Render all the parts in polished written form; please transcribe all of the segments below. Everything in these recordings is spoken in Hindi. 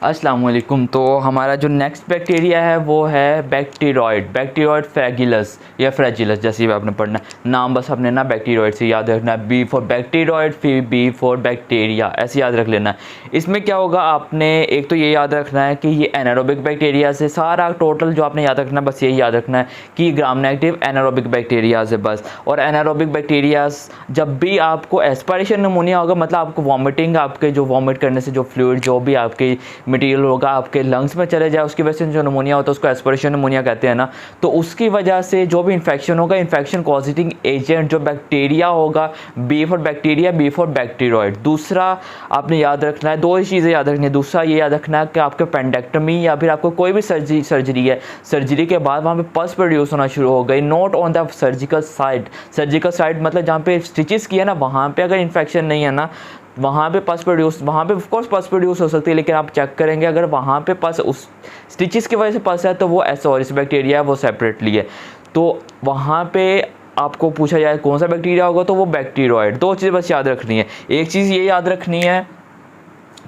अस्सलाम वालेकुम। तो हमारा जो नेक्स्ट बैक्टीरिया है वो है बैक्टीरियोइड फ्रैगिलस या फ्रैजिलस, जैसे भी आपने पढ़ना है नाम, बस आपने ना बैक्टीरियोइड से याद रखना है। बी फॉर बैक्टीरियोइड, फिर बी फॉर बैक्टीरिया, ऐसे याद रख लेना है। इसमें क्या होगा, आपने एक तो ये याद रखना है कि ये एनारोबिक बैक्टीरिया से, सारा टोटल जो आपने याद रखना है बस यही याद रखना है कि ग्राम नेगेटिव एनारोबिक बैक्टीरिया से बस। और एनारोबिक बैक्टीरिया जब भी आपको एस्पायरेशन निमोनिया होगा, मतलब आपको वॉमिटिंग, आपके जो वॉमिट करने से जो फ्लूइड जो भी आपके मटेरियल होगा आपके लंग्स में चले जाए, उसकी वजह से जो निमोनिया होता है उसको एस्पिरेशन निमोनिया कहते हैं ना। तो उसकी वजह से जो भी इन्फेक्शन होगा, इन्फेक्शन कॉजिंग एजेंट जो बैक्टीरिया होगा, B for bacteria, B for bacteroid. दूसरा आपने याद रखना है, दो ही चीज़ें याद रखनी है। दूसरा ये याद रखना है कि आपके पेंडेक्टमी या फिर आपको कोई भी सर्जरी है, सर्जरी के बाद वहाँ पे पस प्रोड्यूस होना शुरू हो गई, not on the surgical side. Surgical side मतलब जहाँ पे स्टिचेस किया ना, वहाँ पे अगर इन्फेक्शन नहीं है ना, वहाँ पे पस प्रोड्यूस, वहाँ पे ऑफ कोर्स पस प्रोड्यूस हो सकती है, लेकिन आप चेक करेंगे अगर वहाँ पे पस उस स्टिचेस की वजह से पस है तो वो एसओरिस बैक्टीरिया है, वो सेपरेटली है। तो वहाँ पे आपको पूछा जाए कौन सा बैक्टीरिया होगा तो वो बैक्टीरियोइड। दो चीज़ें बस याद रखनी है। एक चीज़ ये याद रखनी है,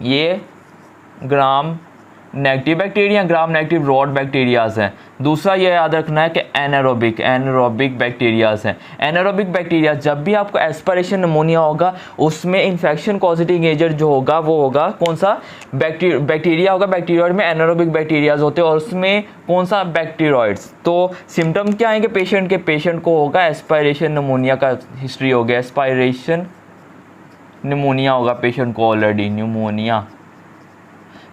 ये gram negative bacteria, gram negative rod bacterias हैं। दूसरा ये याद रखना है कि एनारोबिक बैक्टीरियाज हैं। एनारोबिक बैक्टीरिया जब भी आपको एस्पिरेशन निमोनिया होगा, उसमें इन्फेक्शन कॉजिंग एजेंट जो होगा वो होगा कौन सा, बैक्टीरिया होगा। बैक्टीरियोइड में एनारोबिक बैक्टीरियाज होते हैं और उसमें कौन सा, बैक्टीरियोइड्स। तो सिम्टम क्या आएंगे पेशेंट के, पेशेंट को होगा एस्पिरेशन निमोनिया का हिस्ट्री हो गया, एस्पिरेशन निमोनिया होगा पेशेंट को, ऑलरेडी निमोनिया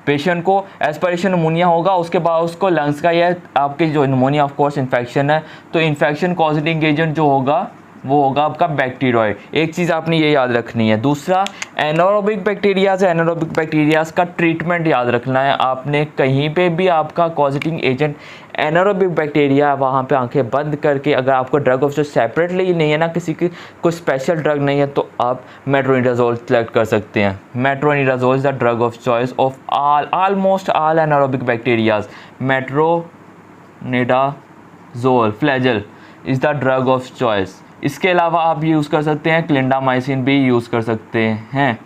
पेशेंट को एस्पिरेशन निमोनिया होगा। उसके बाद उसको लंग्स का या आपके जो निमोनिया ऑफ कोर्स इन्फेक्शन है, तो इन्फेक्शन कॉजिंग एजेंट जो होगा वो होगा आपका बैक्टीरियोइड। एक चीज़ आपने ये याद रखनी है। दूसरा एनारोबिक बैक्टीरियाज है, एनारोबिक बैक्टीरियाज का ट्रीटमेंट याद रखना है आपने। कहीं पे भी आपका कॉजिंग एजेंट एनारोबिक बैक्टीरिया, वहाँ पे आंखें बंद करके, अगर आपको ड्रग ऑफ चॉइस सेपरेटली नहीं है ना, किसी की कोई स्पेशल ड्रग नहीं है, तो आप मेट्रोनिडाजोल सेलेक्ट कर सकते हैं। Metronidazole is the drug of choice of almost all anaerobic bacterias. Metronidazole Flagyl is the drug of choice. इसके अलावा आप यूज़ कर सकते हैं क्लिंडामाइसिन भी यूज़ कर सकते हैं,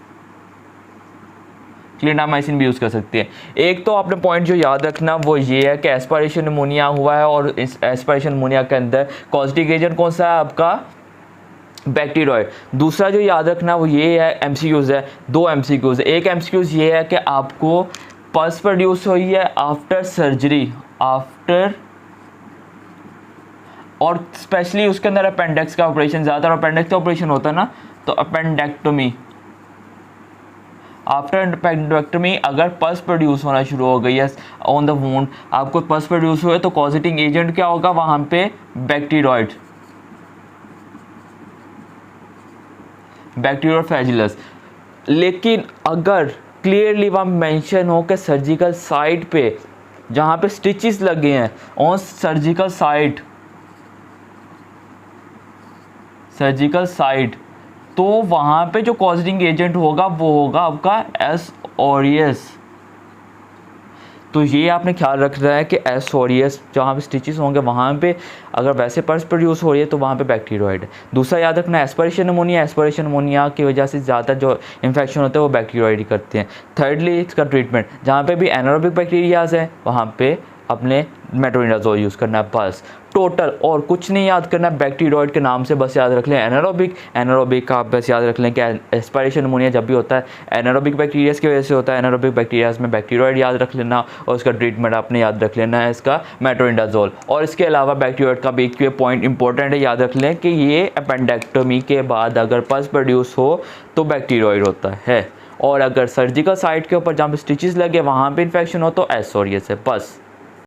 क्लिंडामाइसिन भी यूज़ कर सकते हैं। एक तो आपने पॉइंट जो याद रखना वो ये है कि एस्पिरेशन निमोनिया हुआ है और इस एस्पिरेशन निमोनिया के अंदर कॉजिंग एजेंट कौन सा है, आपका बैक्टीरियोइड। दूसरा जो याद रखना वो ये है, एमसीक्यूज़ है, दो एमसीक्यूज़। एक एमसीक्यूज़ ये है कि आपको पल्स प्रोड्यूस हुई है आफ्टर सर्जरी, आफ्टर, और स्पेशली उसके अंदर अपेंडिक्स का ऑपरेशन, ज़्यादातर अपेंडिक्स का ऑपरेशन होता है ना, तो अपेंडेक्टोमी, आफ्टर अपेंडेक्टोमी अगर पस प्रोड्यूस होना शुरू हो गई है ऑन द वुंड, आपको पस प्रोड्यूस हुए तो कॉजिंग एजेंट क्या होगा वहाँ पे, बैक्टीरियोइड, बैक्टीरियो फ्रैजिलस। लेकिन अगर क्लियरली वहाँ मेंशन हो कि सर्जिकल साइट पे जहाँ पे स्टिचेस लगे हैं, ऑन सर्जिकल साइट, तो वहाँ पे जो कॉजिंग एजेंट होगा वो होगा आपका एसओरियस। तो ये आपने ख्याल रखना है कि एसओरियस जहाँ पे स्टिचेस होंगे वहाँ पे अगर वैसे पल्स प्रोड्यूस हो रही है तो वहाँ पे बैक्टीरियोइड है। दूसरा याद रखना है एस्पिरेशन निमोनिया की वजह से ज़्यादा जो इन्फेक्शन होते हैं वो बैक्टीरियोइड ही करते हैं। थर्डली इसका ट्रीटमेंट, जहाँ पे भी एनारोबिक बैक्टीरियाज हैं वहाँ पे अपने मेट्रोनिडाजोल यूज़ करना है बस, टोटल और कुछ नहीं याद करना। बैक्टीरियोइड के नाम से बस याद रख लें एनारोबिक का आप बस याद रख लें कि एस्पिरेशन निमोनिया जब भी होता है एनारोबिक बैक्टीरियाज की वजह से होता है। एनारोबिक बैक्टीरियाज में बैक्टीरियोइड याद रख लेना और उसका ट्रीटमेंट आपने याद रख लेना है इसका मेट्रोनिडाजोल। और इसके अलावा बैक्टीरियोइड का भी एक पॉइंट इंपॉर्टेंट है, याद रख लें कि ये अपेंडेक्टोमी के बाद अगर पस प्रोड्यूस हो तो बैक्टीरियोइड होता है, और अगर सर्जिकल साइट के ऊपर जहाँ पे स्टिचेस लगे वहाँ पे इन्फेक्शन हो तो एसओरियस है बस।